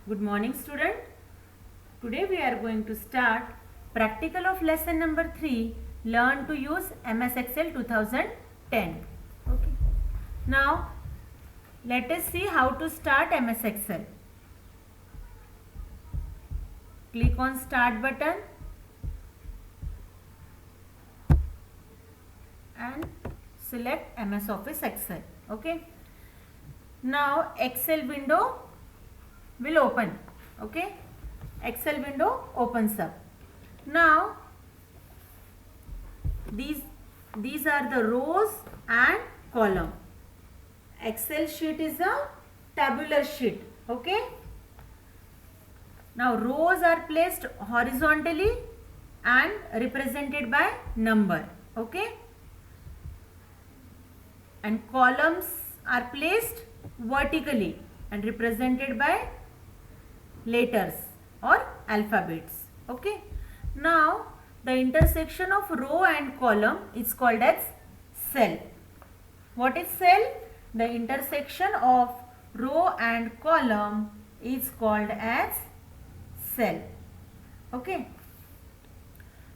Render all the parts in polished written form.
Good morning, student. Today we are going to start practical of lesson number 3, learn to use MS Excel 2010. Okay. Now let us see how to start MS Excel. Click on start button and select MS Office Excel. Okay. Now Excel window will open. Okay. Excel window opens up. Now these are the rows and column. Excel sheet is a tabular sheet. Okay. Now rows are placed horizontally and represented by number. Okay. And columns are placed vertically and represented by letters or alphabets. Okay. Now the intersection of row and column is called as cell. What is cell? The intersection of row and column is called as cell. Okay.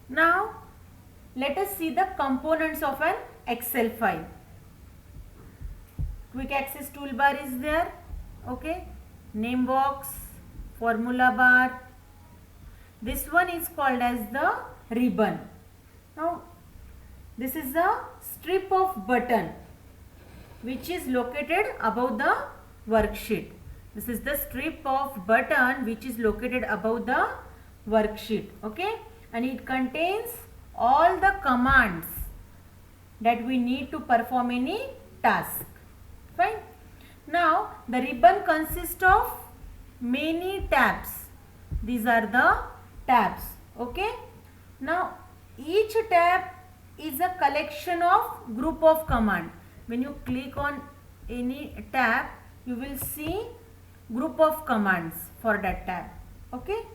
Now let us see the components of an Excel file. Quick access toolbar is there. Okay. Name box, formula bar. This one is called as the ribbon. Now this is a strip of button which is located above the worksheet. This is the strip of button which is located above the worksheet. Okay. And it contains all the commands that we need to perform any task. Fine. Now the ribbon consists of many tabs. These are the tabs. Okay. Now each tab is a collection of group of command. When you click on any tab, you will see group of commands for that tab. Okay.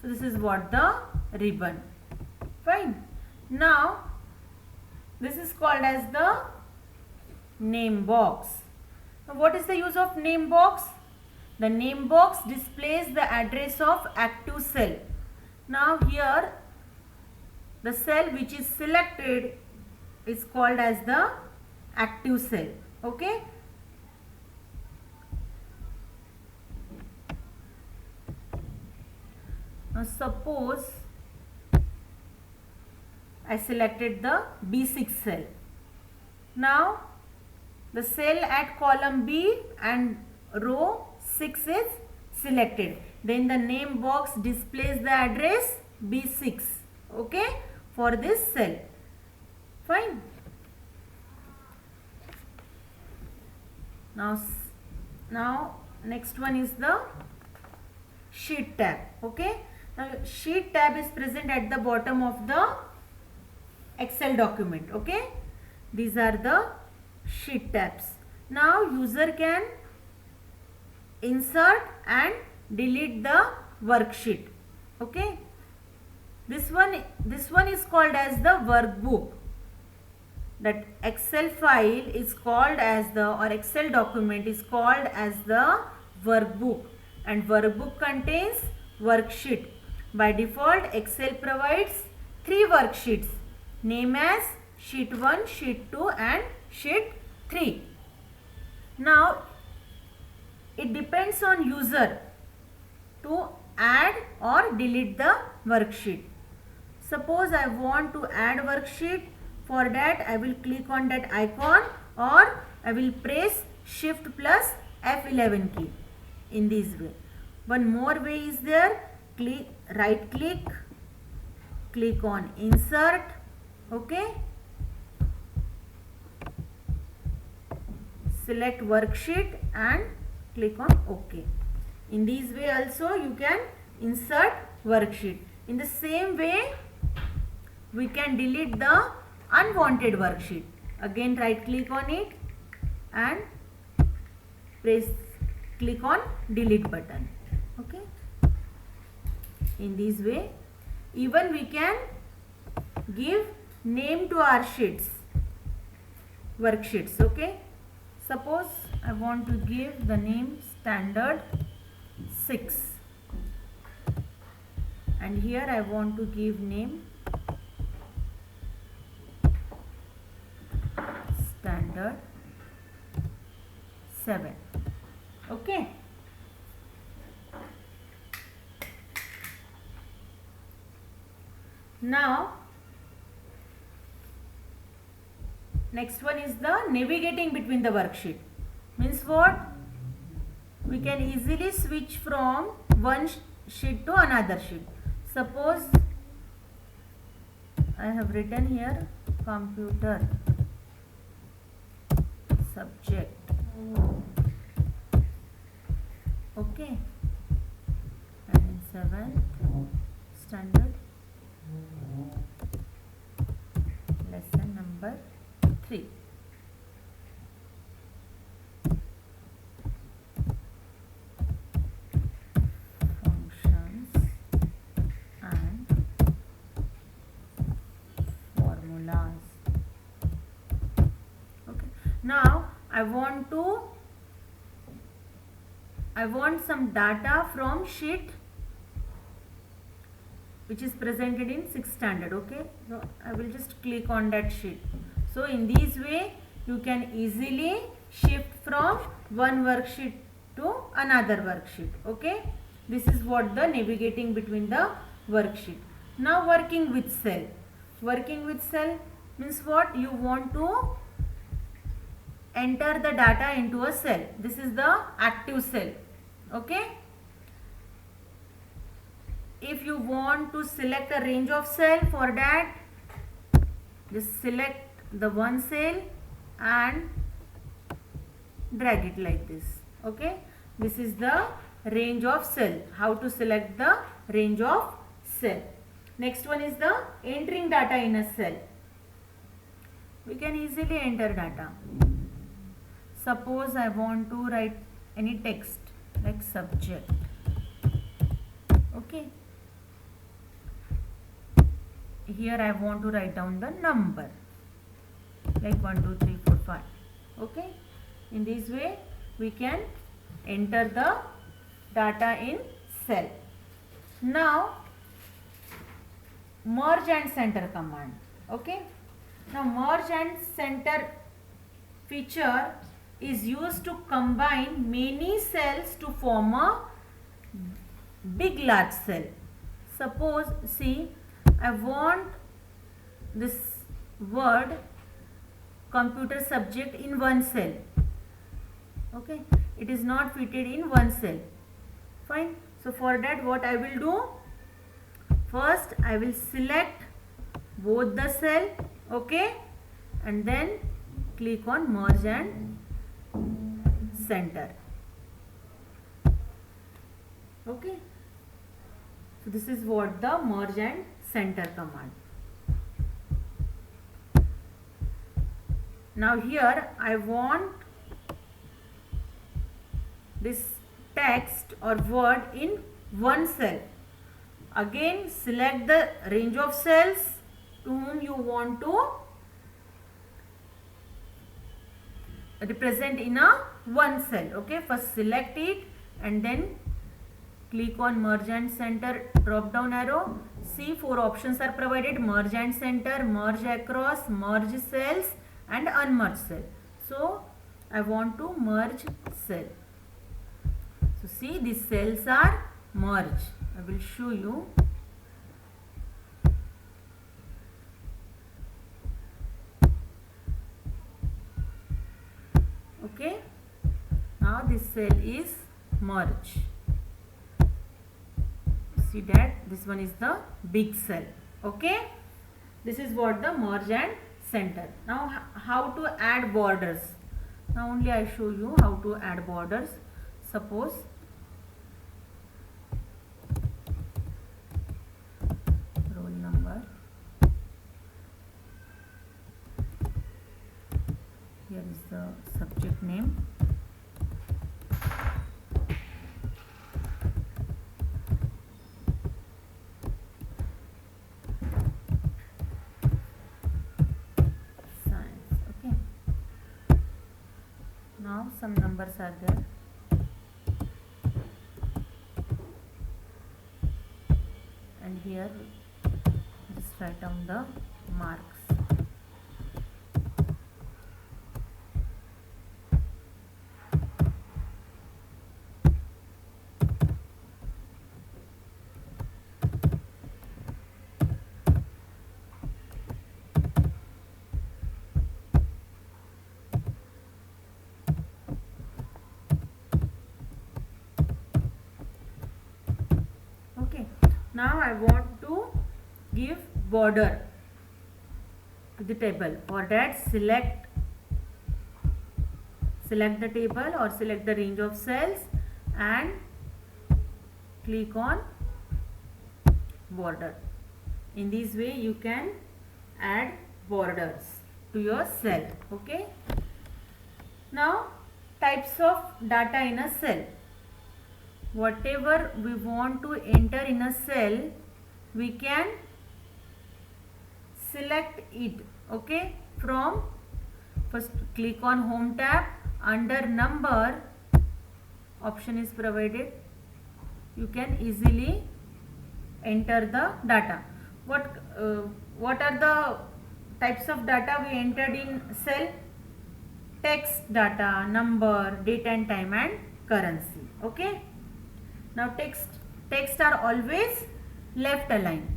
So this is what the ribbon. Fine. Now this is called as the name box. Now what is the use of name box? The name box displays the address of active cell. Now here the cell which is selected is called as the active cell. Okay. Now suppose I selected the B6 cell. Now the cell at column B and row 6 is selected. Then the name box displays the address B6. Okay. For this cell. Fine. Now next one is the sheet tab. Okay. Now sheet tab is present at the bottom of the Excel document. Okay. These are the sheet tabs. Now user can insert and delete the worksheet. Okay. This one is called as the workbook. That Excel file is called as the, or Excel document is called as the workbook, and workbook contains worksheet. By default Excel provides 3 worksheets named as sheet 1, sheet 2 and sheet 3. Now it depends on user to add or delete the worksheet. Suppose I want to add worksheet. For that I will click on that icon or I will press Shift plus F11 key. In this way. One more way is there. Right click on insert. Okay. Select worksheet and click on OK. In this way also you can insert worksheet. In the same way we can delete the unwanted worksheet. Again right click on it and click on delete button. Okay. In this way even we can give name to our worksheets. Okay. Suppose I want to give the name standard 6, and here I want to give name standard 7. Okay. Now next one is the navigating between the worksheet. Means what? We can easily switch from one sheet to another sheet. Suppose I have written here computer subject. Okay, and in 7th standard, lesson number 3. Functions and formulas. Okay, now I want some data from sheet which is presented in 6th standard. Okay, so I will just click on that sheet. So in this way you can easily shift from one worksheet to another worksheet. Okay, this is what the navigating between the worksheet. Now working with cell. Working with cell means what? You want to enter the data into a cell. This is the active cell. Okay, if you want to select a range of cell, for that just select the one cell and drag it like this. Okay, this is the range of cell. How to select the range of cell. Next one is the entering data in a cell. We can easily enter data. Suppose I want to write any text like subject. Okay, here I want to write down the number like 1 2 3 4 5. Okay, in this way we can enter the data in cell. Now merge and center command. Okay, now merge and center feature is used to combine many cells to form a big large cell. Suppose, see, I want this word computer subject in one cell. Okay, it is not fitted in one cell. Fine. So for that what I will do? First I will select both the cell. Okay, and then click on merge and center. Okay, so this is what the merge and center command. Now here I want this text or word in one cell. Again select the range of cells to whom you want to represent in a one cell. Okay, first select it and then click on merge and center drop down arrow. See, 4 options are provided: merge and center, merge across, merge cells and unmerge cell. So I want to merge cell. So see, these cells are merged. I will show you. Okay, now this cell is merged. See that this one is the big cell. Okay, this is what the merge and center. Now how to add borders? Now only I show you how to add borders. Suppose roll number, here is the subject name, science. Okay, now some numbers are there. here, just write down the marks. Okay, now I want to give border to the table. For that, select the table or select the range of cells and click on border. In this way you can add borders to your cell. Okay, now types of data in a cell. Whatever we want to enter in a cell, we can select it. Okay, from first click on home tab. Under number option is provided. You can easily enter the data. What are the types of data we entered in cell? Text data, number, date and time, and currency. Okay, now text are always left aligned.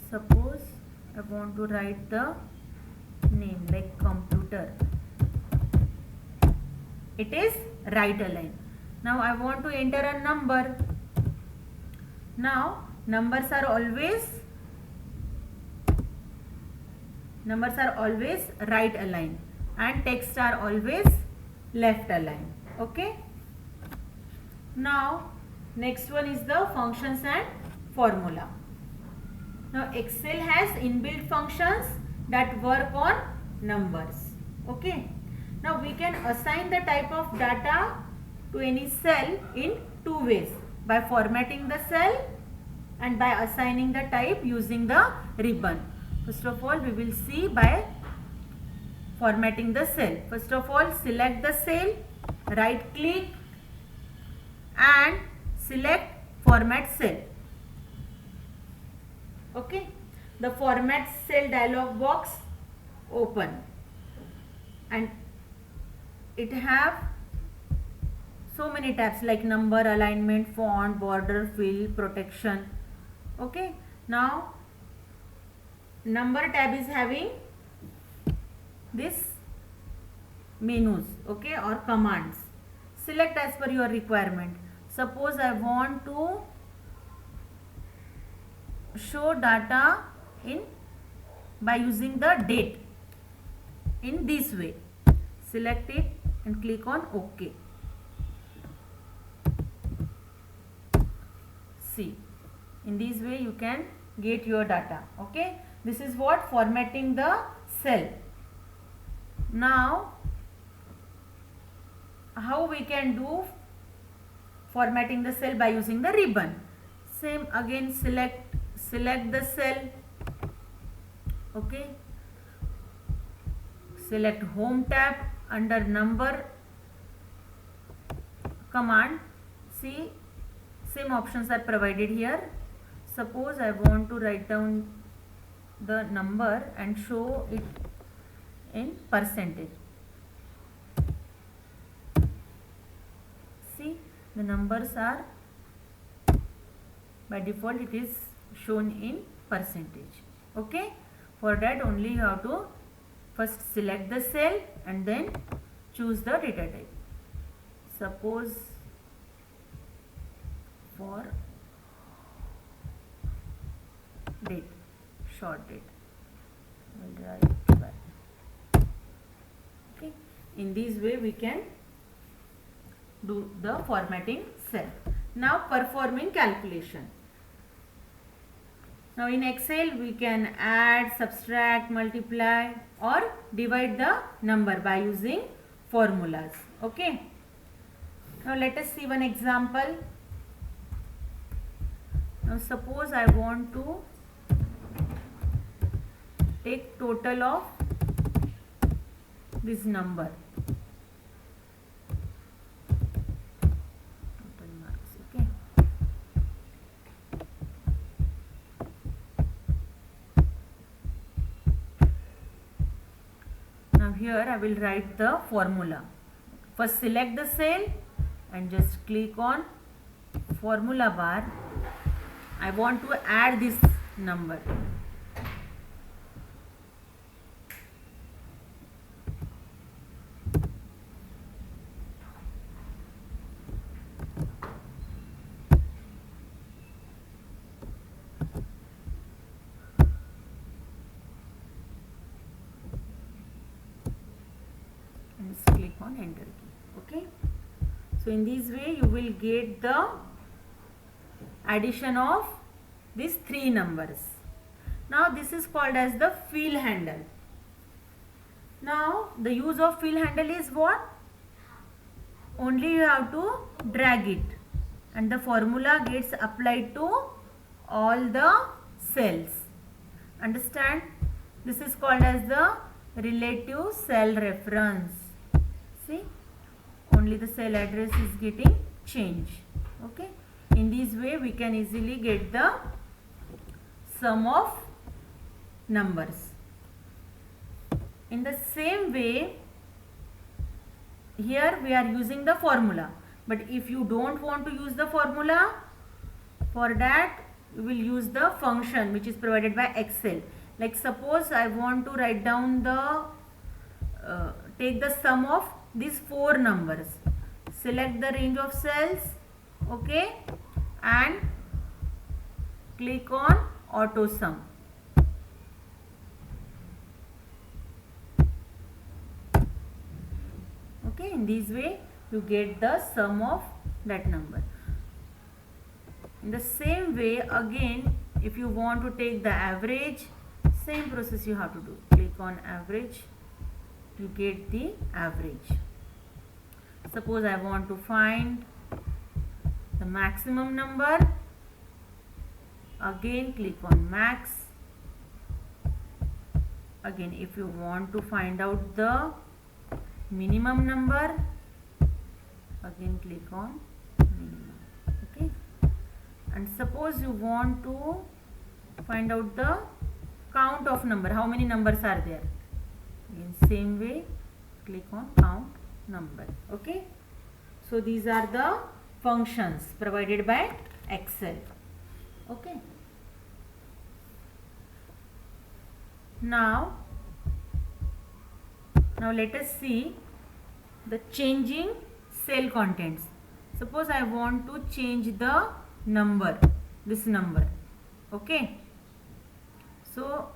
Suppose I want to write the name like computer, it is right aligned. Now I want to enter a number. Now numbers are always right aligned and text are always left aligned. Okay, now next one is the functions and formula. Now Excel has inbuilt functions that work on numbers. Okay, now we can assign the type of data to any cell in two ways: by formatting the cell and by assigning the type using the ribbon. First of all, we will see by formatting the cell. First of all, select the cell, right click and select format cell. Okay, the format cell dialog box open and it have so many tabs like number, alignment, font, border, fill, protection. Okay, now number tab is having this menus, okay, or commands. Select as per your requirement. Suppose I want to show data in by using the date in this way. Select it and click on OK. See, in this way you can get your data. Okay, this is what formatting the cell. Now how we can do formatting the cell by using the ribbon? Same again, select the cell. Okay, select home tab. Under number command, see, same options are provided here. Suppose I want to write down the number and show it in percentage. See, the numbers are by default it is shown in percentage. Okay, for that only you have to first select the cell and then choose the data type. Suppose for date, short date, we'll write by. Okay, in this way we can do the formatting cell. Now performing calculation. Now in Excel we can add, subtract, multiply or divide the number by using formulas. Okay. Now let us see one example. Now suppose I want to take total of this number. Total marks. Okay. here I will write the formula. First select the cell and just click on formula bar. I want to add this number. And just click on enter key. Okay. So in this way you will get the addition of these three numbers. Now this is called as the fill handle. Now the use of fill handle is what? Only you have to drag it and the formula gets applied to all the cells. Understand? This is called as the relative cell reference. See? Only the cell address is getting changed. Okay? In this way we can easily get the sum of numbers. In the same way, here we are using the formula, but if you don't want to use the formula, for that you will use the function which is provided by Excel. Like suppose I want to write down the take the sum of these four numbers. Select the range of cells, okay, and click on auto sum. Okay, in this way you get the sum of that number. In the same way, again, if you want to take the average, same process you have to do. Click on average, you get the average. Suppose I want to find the maximum number. Again, click on max. Again, if you want to find out the minimum number, again click on minimum. Okay, and suppose you want to find out the count of number, how many numbers are there, in same way click on count number. Okay, so these are the functions provided by Excel. Okay, now let us see the changing cell contents. Suppose I want to change the number, this number. Okay, so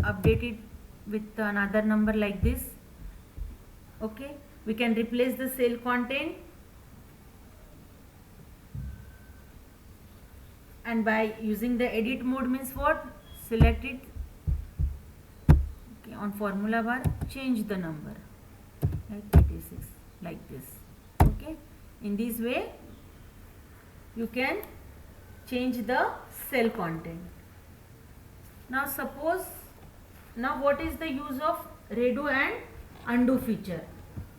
update it with another number like this. Okay, we can replace the cell content, and by using the edit mode means what? Select it, okay, on formula bar, change the number like 86 like this. Okay, in this way you can change the cell content. Now suppose, now what is the use of redo and undo feature?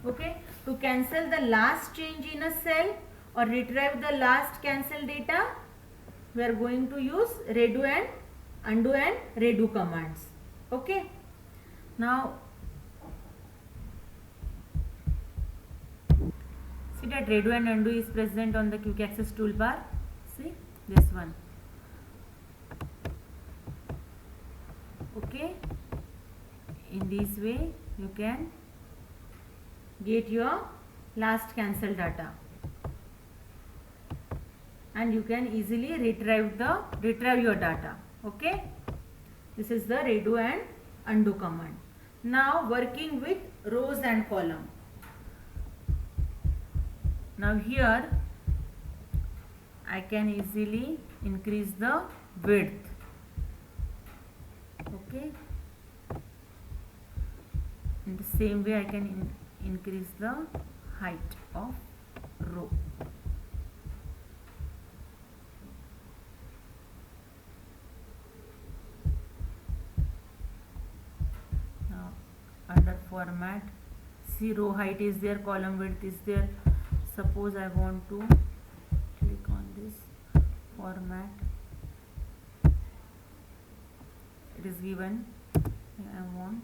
Okay, to cancel the last change in a cell or retrieve the last cancel data, we are going to use redo and undo and redo commands. Okay, now see that redo and undo is present on the quick access toolbar. See this one. Okay, in this way you can get your last cancel data and you can easily retrieve your data. Okay, this is the redo and undo command. Now working with rows and column. Now here I can easily increase the width. Okay, in the same way I can increase the height of row. Now under format, see row height is there, column width is there. Suppose I want to click on this format it is given, I want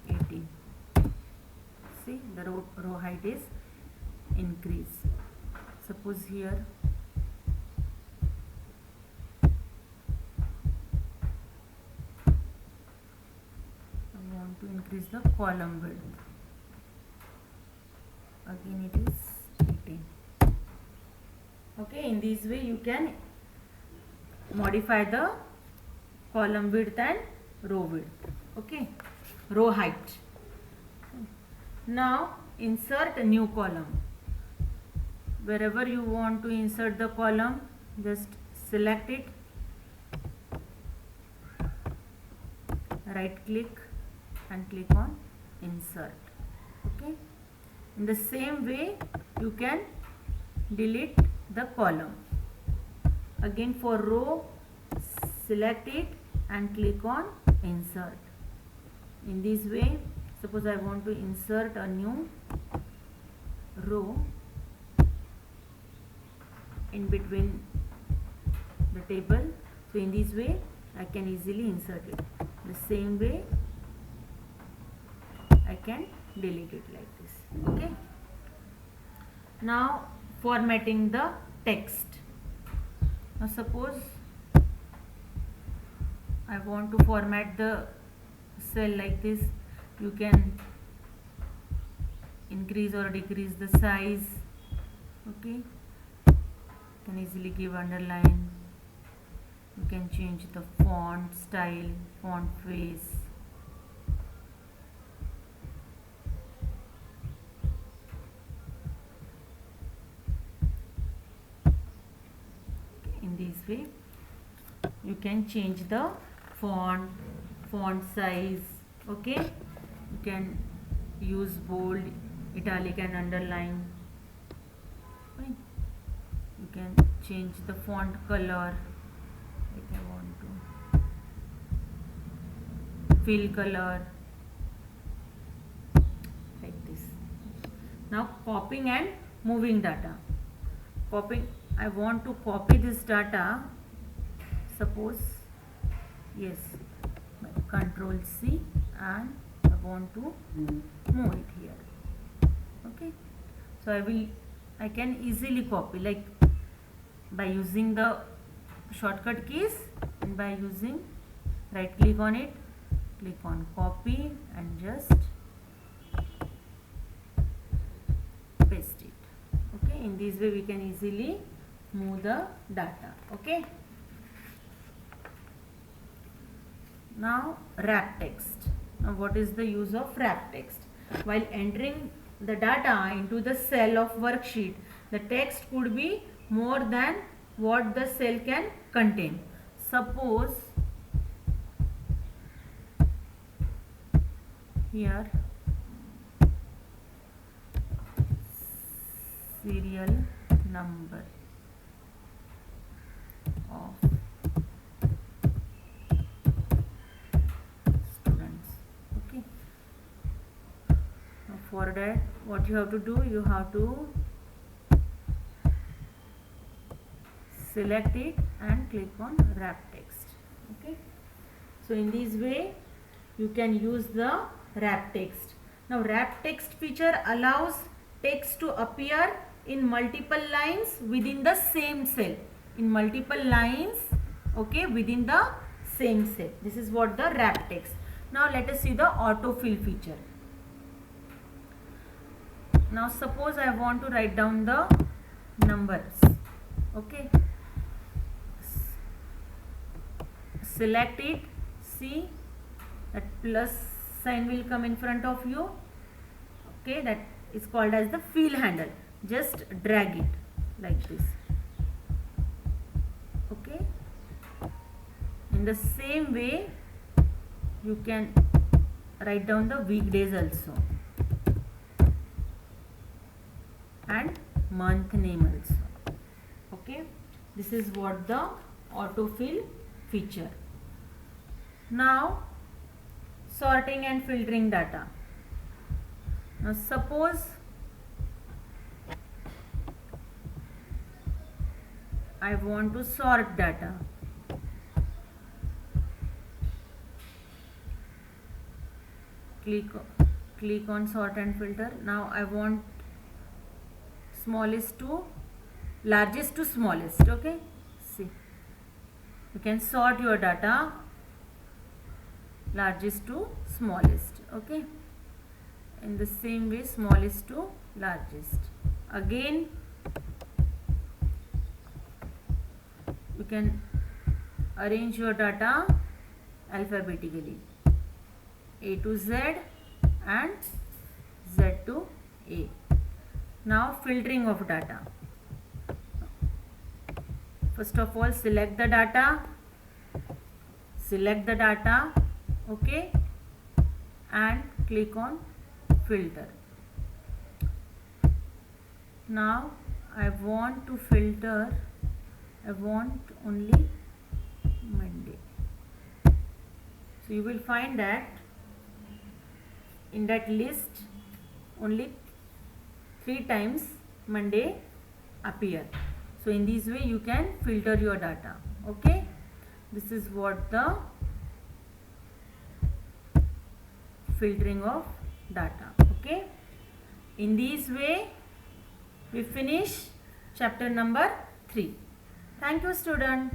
18. See, the row height is increased. Suppose here I want to increase the column width. Again it is 18. Okay, in this way you can modify the column width and row width. Okay, row height. Now insert a new column. Wherever you want to insert the column, just select it, right click and click on insert. Okay, in the same way you can delete the column. Again for row, select it and click on insert. In this way, suppose I want to insert a new row in between the table, so in this way I can easily insert it. The same way I can delete it like this. Okay, now formatting the text. Now suppose I want to format the cell like this. You can increase or decrease the size. Okay, you can easily give underline. You can change the font style, font face. In this way you can change the font size. Okay, you can use bold, italic and underline. Fine. You can change the font color, like I want to fill color, like this. Now copying and moving data. Copying, I want to copy this data. Suppose, yes, Control C, and I want to move it here. Okay, so I can easily copy, like by using the shortcut keys and by using right click on it, click on copy and just paste it. Okay, in this way we can easily move the data. Okay, now wrap text. Now what is the use of wrap text? While entering the data into the cell of worksheet, the text could be more than what the cell can contain. Suppose here serial number of students. Okay, now for that what you have to do, you have to select it and click on wrap text. Okay, so in this way you can use the wrap text. Now wrap text feature allows text to appear in multiple lines within the same cell, in multiple lines, okay, within the same cell. This is what the wrap text. Now let us see the autofill feature. Now suppose I want to write down the numbers. Okay, select it, see that plus sign will come in front of you. Okay, that is called as the fill handle. Just drag it like this. Okay, in the same way you can write down the weekdays also and month name also. Okay, this is what the autofill feature. Now sorting and filtering data. Now suppose I want to sort data. click on sort and filter. Now I want smallest to largest to smallest. Okay, see, you can sort your data largest to smallest. Okay, in the same way, smallest to largest. Again, you can arrange your data alphabetically, A to Z and Z to A. Now filtering of data. First of all, select the data, okay, and click on filter. Now I want to filter, I want only Monday. So you will find that in that list only 3 times Monday appear. So in this way you can filter your data. Okay, this is what the filtering of data. Okay, in this way we finish chapter number 3. Thank you, student.